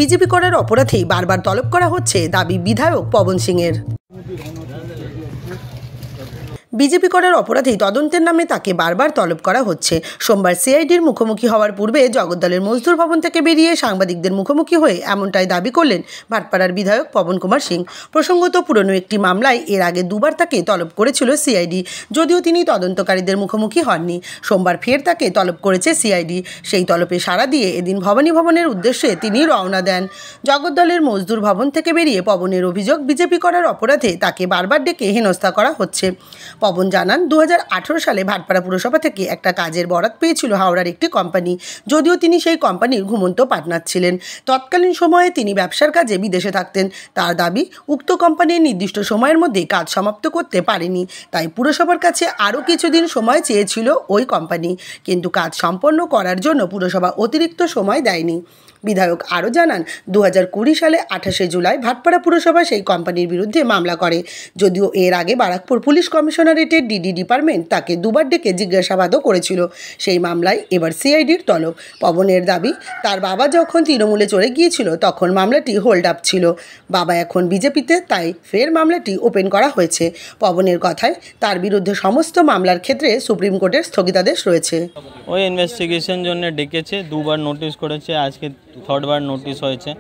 BJP করার অপরাধেই বারবার তলব করা হচ্ছে দাবি বিধায়ক পবন সিংয়ের। বিজেপি করার অপরাধেই তদন্তের নামে তাকে বারবার তলব করা হচ্ছে। সোমবার সিআইডির মুখোমুখি হওয়ার পূর্বে জগদ্দলের মজদুর ভবন থেকে বেরিয়ে সাংবাদিকদের মুখোমুখি হয়ে এমনটাই দাবি করলেন ভাটপাড়ার বিধায়ক পবন কুমার সিং। প্রসঙ্গত, পুরনো একটি মামলায় এর আগে দুবার তাকে তলব করেছিল সিআইডি, যদিও তিনি তদন্তকারীদের মুখোমুখি হননি। সোমবার ফের তাকে তলব করেছে সিআইডি। সেই তলবে সাড়া দিয়ে এদিন ভবানী ভবনের উদ্দেশ্যে তিনি রওনা দেন। জগদ্দলের মজদুর ভবন থেকে বেরিয়ে পবনের অভিযোগ, বিজেপি করার অপরাধে তাকে বারবার ডেকে হেনস্থা করা হচ্ছে। পবন জানান, 2018 সালে ভাটপাড়া পুরসভা থেকে একটা কাজের বরাত পেয়েছিল হাওড়ার একটি কোম্পানি, যদিও তিনি সেই কোম্পানির ঘুমন্ত পার্টনার ছিলেন। তৎকালীন সময়ে তিনি ব্যবসার কাজে বিদেশে থাকতেন। তার দাবি, উক্ত কোম্পানির নির্দিষ্ট সময়ের মধ্যে কাজ সমাপ্ত করতে পারেনি, তাই পুরসভার কাছে আরও কিছুদিন সময় চেয়েছিল ওই কোম্পানি, কিন্তু কাজ সম্পন্ন করার জন্য পুরসভা অতিরিক্ত সময় দেয়নি। বিধায়ক আরও জানান, 2020 সালে 28শে জুলাই ভাটপাড়া পুরসভা সেই কোম্পানির বিরুদ্ধে মামলা করে, যদিও এর আগে বারাকপুর পুলিশ কমিশনারেটের ডিডি ডিপার্টমেন্ট তাকে দুবার ডেকে জিজ্ঞাসাবাদও করেছিল। সেই মামলায় এবার সিআইডির তলব। পবনের দাবি, তার বাবা যখন তৃণমূলে চলে গিয়েছিল তখন মামলাটি হোল্ড আপ ছিল। বাবা এখন বিজেপিতে, তাই ফের মামলাটি ওপেন করা হয়েছে। পবনের কথায়, তার বিরুদ্ধে সমস্ত মামলার ক্ষেত্রে সুপ্রিম কোর্টের স্থগিতাদেশ রয়েছে। ওই ইনভেস্টিগেশন জন্য ডেকেছে, দুবার নোটিশ করেছে, আজকে থার্ড বার নোটিশ হয়েছে।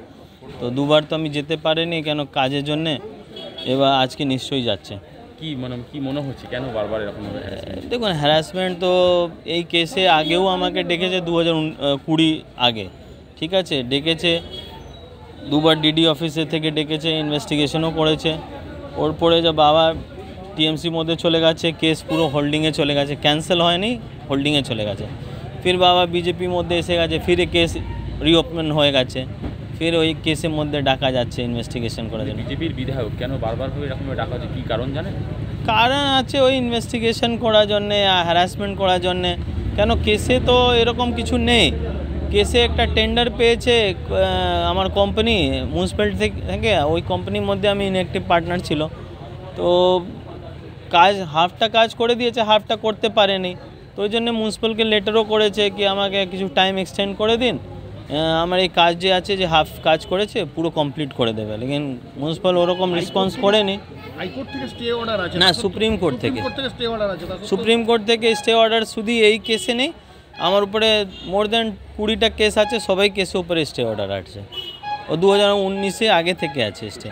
তো দুবার তো আমি যেতে পারিনি কেন কাজের জন্যে, এবার আজকে নিশ্চয়ই যাচ্ছে। কি মনে হচ্ছে কেন বারবার এরকম? দেখুন, হ্যারাসমেন্ট তো এই কেসে আগেও আমাকে ডেকেছে 2020 আগে, ঠিক আছে, ডেকেছে দুবার, ডিডি অফিসের থেকে ডেকেছে, ইনভেস্টিগেশনও করেছে। ওর পরে যে বাবা টিএমসি মধ্যে চলে গেছে, কেস পুরো হোল্ডিংয়ে চলে গেছে, ক্যান্সেল হয়নি, হোল্ডিংয়ে চলে গেছে। ফির বাবা বিজেপির মধ্যে এসে গেছে, ফির কেস রিওপেন হয়ে গেছে, ফির ওই কেসের মধ্যে ডাকা যাচ্ছে ইনভেস্টিগেশন করার জন্য। বিজেপির বিধায়ক কেন বারবার এরকম ডাকা হচ্ছে, কী কারণ জানেন? কারণ আছে ওই ইনভেস্টিগেশন করার জন্যে, হ্যারাসমেন্ট করার জন্যে। কেন কেসে তো এরকম কিছু নেই। কেসে একটা টেন্ডার পেয়েছে আমার কোম্পানি মিউনিসিপ্যালিটি থেকে, ওই কোম্পানির মধ্যে আমি ইনঅ্যাক্টিভ পার্টনার ছিল। তো কাজ হাফটা কাজ করে দিয়েছে, হাফটা করতে পারেনি। তো ওই জন্য মিউনিসিপ্যালকে লেটারও করেছে কি আমাকে কিছু টাইম এক্সটেন্ড করে দিন, আমার এই কাজ যে আছে যে হাফ কাজ করেছে পুরো কমপ্লিট করে দেবে। লেকিন মিউনিসিপ্যাল ওরকম রেসপন্স করেনি। হাইকোর্ট থেকে স্টে অর্ডার আছে না, সুপ্রিম কোর্ট থেকে স্টে অর্ডার আছে। সুপ্রিম কোর্ট থেকে স্টে অর্ডার শুধু এই কেসে নেই, আমার উপরে মোর দেন 20টা কেস আছে, সবাই কেসের উপরে স্টে অর্ডার আছে। ও 2019 আগে থেকে আছে স্টে।